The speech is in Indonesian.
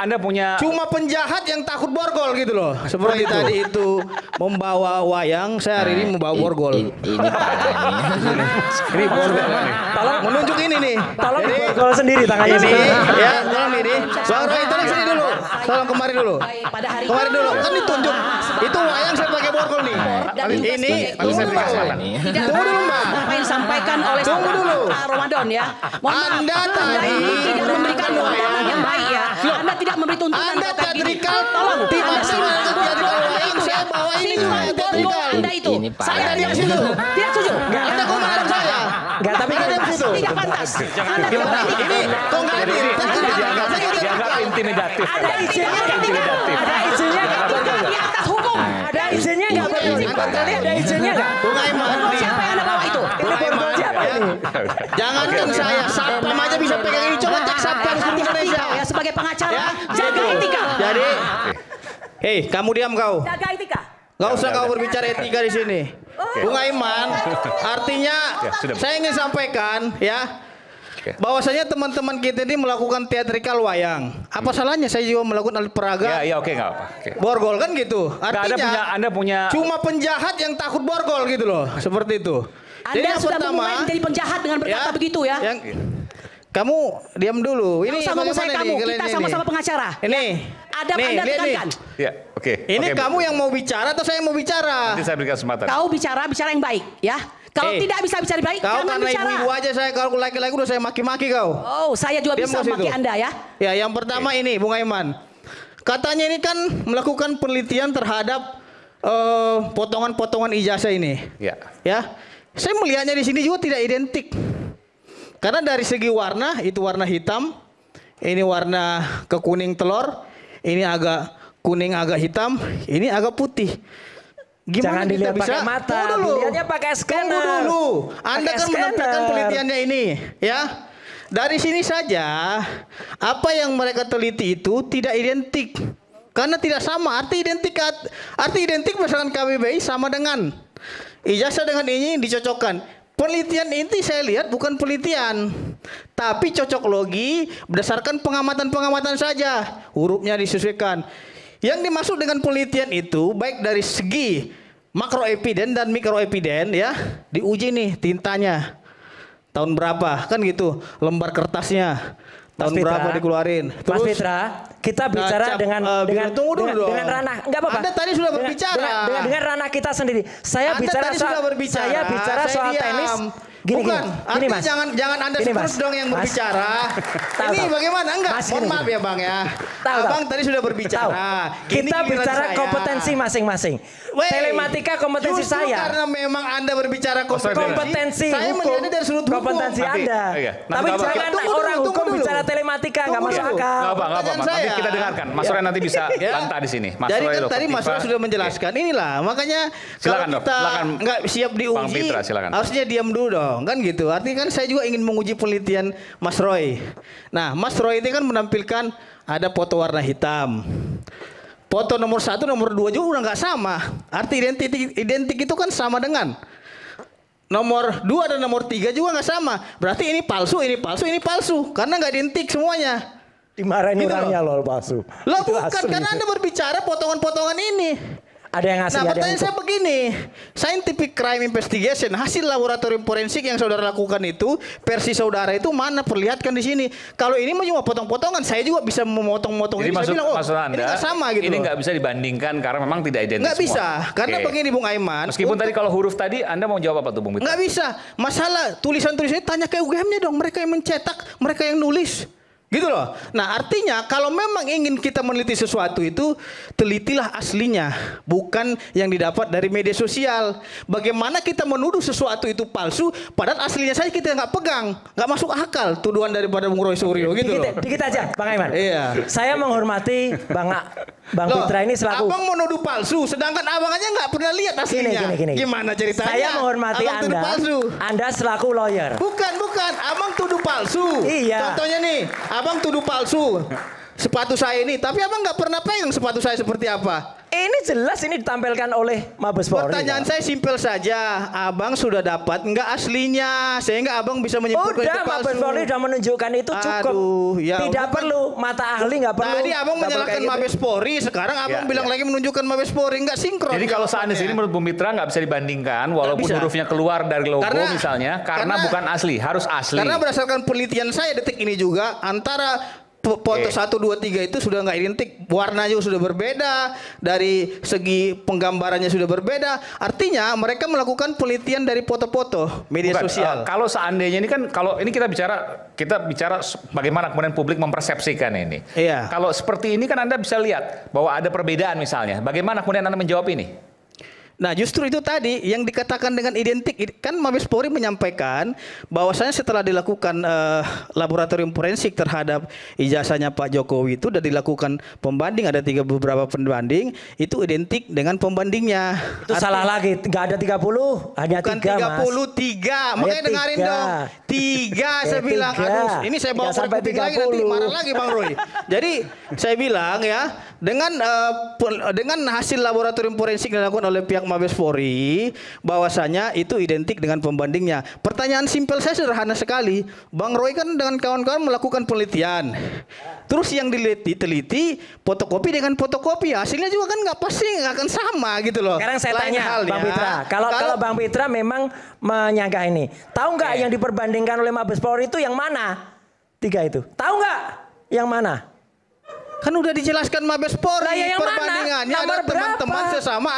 Anda punya cuma penjahat yang takut borgol gitu loh. Seperti tadi itu membawa wayang, saya hari ini membawa borgol. Ini parah ini. Ini borgol. Tolong menunjuk ini nih. Tolong borgol sendiri tangannya ini. sendiri. Ya, tolong ini. Bang Roy tolong sini dulu. Tolong kemari dulu. Kemari dulu. Kan ditunjuk. Itu wayang saya pakai borgol nih. Ini tunggu dulu. Tunggu dulu, Mbak. Apa yang disampaikan oleh Tunggu dulu. Ramadan ya. Anda tadi tidak memberikan tuntunan yang baik ya. Anda tidak memberi tuntunan Anda teatrikal. Tolong. Tidak Anda sama simak teatrikal borgol wayang itu saya ya. bawa ini. Simak borgol Anda itu. Ini parah. Saya tidak setuju. Tidak setuju. Anda kok marah saya? Enggak, tapi Anda diam situ. Tidak pantas. Anda tidak pantas. Ini kok nggak hadir? dianggap intimidatif. ada izinnya nggak? Ada izinnya nggak? Di atas hukum. Ada izinnya nggak? Ada izinnya nggak? Bung Aiman nih. Siapa yang Anda bawa itu? Ini borgol siapa ini? Jangankan saya, satpam aja bisa pegang ini. Coba cek satpam di seluruh Indonesia. Ya sebagai pengacara, Ya, jaga etika. Jadi, hei, kamu diam kau. Jaga etika. Gak usah kau berbicara etika di sini. Bung Aiman, artinya saya ingin sampaikan ya, bahwasanya teman-teman kita ini melakukan teatrikal wayang. Apa salahnya saya juga melakukan alat peraga? Ya oke nggak apa. Borgol kan gitu. Artinya Anda punya cuma penjahat yang takut borgol gitu loh. Seperti itu. Jadi Anda yang sudah pertama, memulai menjadi penjahat dengan berkata begitu ya. Kamu diam dulu. Ini sama saya kamu, kita sama-sama pengacara. Ini. Adab Anda tekankan. Ya, oke. Ini kamu yang mau bicara atau saya yang mau bicara? Nanti saya berikan kesempatan. Kau bicara yang baik ya. Kalau tidak bisa bicara baik, kau jangan karena bicara. ibu-ibu aja saya, kalau laki-laki udah saya maki-maki kau. Oh, saya juga Diam bisa kau maki situ. Anda ya. Ya, yang pertama ini Bung Aiman. Katanya ini kan melakukan penelitian terhadap potongan-potongan ijazah ini. Ya. Ya. Saya melihatnya di sini juga tidak identik. Karena dari segi warna, itu warna hitam, ini warna kekuning telur, ini agak kuning agak hitam, ini agak putih. Jangan kita dilihat pakai mata, Tunggu dulu. dilihatnya pakai scanner. Tunggu dulu. Anda Pakai kan menampilkan scanner. penelitiannya ini, ya. Dari sini saja, apa yang mereka teliti itu tidak identik. Karena tidak sama, arti identik berdasarkan KBBI sama dengan ijazah dengan ini dicocokkan. Penelitian ini saya lihat bukan penelitian, tapi cocok logi berdasarkan pengamatan-pengamatan saja. Hurufnya disesuaikan. Yang dimaksud dengan penelitian itu baik dari segi makroepiden dan mikroepiden ya, diuji nih tintanya. Tahun berapa? Kan gitu. Lembar kertasnya tahun berapa dikeluarin. Mas Fitra, kita bicara dengan ranah, enggak apa-apa. Anda tadi sudah berbicara. Dengan ranah kita sendiri. Saya bicara soal teknis. Gini, Mas. Jangan Anda terus dong yang berbicara. Ini bagaimana? Enggak, mohon maaf ya Bang ya. Abang tadi sudah berbicara. Kita bicara kompetensi masing-masing. Telematika kompetensi saya. Karena memang Anda berbicara kompetensi saya melihatnya dari sudut hukum. Kompetensi Anda. Tapi jangan orang hukum bicara telematika, nggak masuk akal. Nggak apa. Nanti kita dengarkan. Mas Roy nanti bisa bantah di sini. Jadi kan tadi Mas Roy sudah menjelaskan. Inilah makanya kalau kita nggak siap diuji, harusnya diam dulu dong. Kan gitu. Artinya kan saya juga ingin menguji penelitian Mas Roy. Nah, Mas Roy itu kan menampilkan ada foto warna hitam. Foto nomor 1, nomor 2 juga udah nggak sama. Arti identik itu kan sama dengan nomor 2 dan nomor 3 juga nggak sama. Berarti ini palsu, ini palsu, ini palsu. Karena nggak identik semuanya. Dimarahin Gitu orangnya loh palsu. Lah bukan, karena Anda berbicara potongan-potongan ini. Ada yang ngasih, nah, pertanyaan saya begini, scientific crime investigation, hasil laboratorium forensik yang saudara lakukan itu, versi saudara itu mana? Perlihatkan di sini. Kalau ini cuma potong-potongan, saya juga bisa memotong-motong ini. Saya bilang, Anda, ini nggak sama gitu. Ini nggak bisa dibandingkan karena memang tidak identik. Nggak bisa, karena begini Bung Aiman. Meskipun tadi kalau huruf tadi, Anda mau jawab apa tuh Bung Fitra? Nggak bisa. Masalah tulisan-tulisannya tanya ke UGM-nya dong. Mereka yang mencetak, mereka yang nulis. Gitu loh. Nah artinya kalau memang ingin kita meneliti sesuatu itu, telitilah aslinya, bukan yang didapat dari media sosial. Bagaimana kita menuduh sesuatu itu palsu, padahal aslinya saja kita nggak pegang, nggak masuk akal tuduhan daripada Bung Roy Suryo gitu loh. Dikit aja, Bang Aiman. Iya. Saya menghormati Bang Fitra ini selaku. Abang mau nuduh palsu, sedangkan abang aja nggak pernah lihat aslinya. Gini. Gimana ceritanya? Saya menghormati abang tuduh palsu. Anda selaku lawyer. Bukan. Abang tuduh palsu. Iya. Contohnya nih, abang tuduh palsu. sepatu saya ini, tapi abang nggak pernah pegang sepatu saya seperti apa. Ini jelas ini ditampilkan oleh Mabes Polri. Pertanyaan saya simpel saja, abang sudah dapat nggak aslinya sehingga abang bisa menyimpulkan itu Udah, palsu. Mabes Polri sudah menunjukkan itu cukup. Aduh, ya Tidak Allah. perlu mata ahli, nggak perlu. Tadi abang Nggak menyalahkan perlu kayak Mabes Polri, sekarang abang bilang lagi menunjukkan Mabes Polri, nggak sinkron. Jadi kalau seandainya ini menurut Bung Mitra nggak bisa dibandingkan walaupun bisa. hurufnya keluar dari logo Karena- misalnya karena karena- bukan asli, harus asli. Karena berdasarkan penelitian saya detik ini juga antara foto 1, 2, 3 itu sudah nggak identik, warnanya sudah berbeda, dari segi penggambarannya sudah berbeda. Artinya mereka melakukan penelitian dari foto-foto media Bukan, sosial. kalau seandainya ini kan kalau ini kita bicara bagaimana kemudian publik mempersepsikan ini. Iya. Kalau seperti ini kan Anda bisa lihat bahwa ada perbedaan misalnya. Bagaimana kemudian Anda menjawab ini? Nah justru itu tadi yang dikatakan dengan identik, kan Mabes Polri menyampaikan bahwasanya setelah dilakukan laboratorium forensik terhadap ijazahnya Pak Jokowi itu sudah dilakukan pembanding, ada beberapa pembanding itu identik dengan pembandingnya. Itu salah lagi, nggak ada 30, hanya Bukan 3 Mas. 33, makanya dengerin 3. dong. 3 saya bilang, 3. aduh ini saya bawa Nggak sampai kuping lagi nanti 30. marah lagi Bang Roy. Jadi saya bilang ya, dengan hasil laboratorium forensik yang dilakukan oleh pihak Mabes Polri, bahwasanya itu identik dengan pembandingnya. Pertanyaan simpel saya sederhana sekali. Bang Roy kan dengan kawan-kawan melakukan penelitian. Terus yang teliti fotokopi dengan fotokopi, hasilnya juga kan nggak pasti nggak akan sama gitu loh. Sekarang saya Lain tanya halnya, Bang Pitra, kalau Bang Pitra memang menyangka ini, tahu nggak yang diperbandingkan oleh Mabes Polri itu yang mana? 3 itu, tahu nggak yang mana? kan udah dijelaskan Mabes Polri Lah, ya yang mana? perbandingannya Nomor ada teman-teman berapa? sesama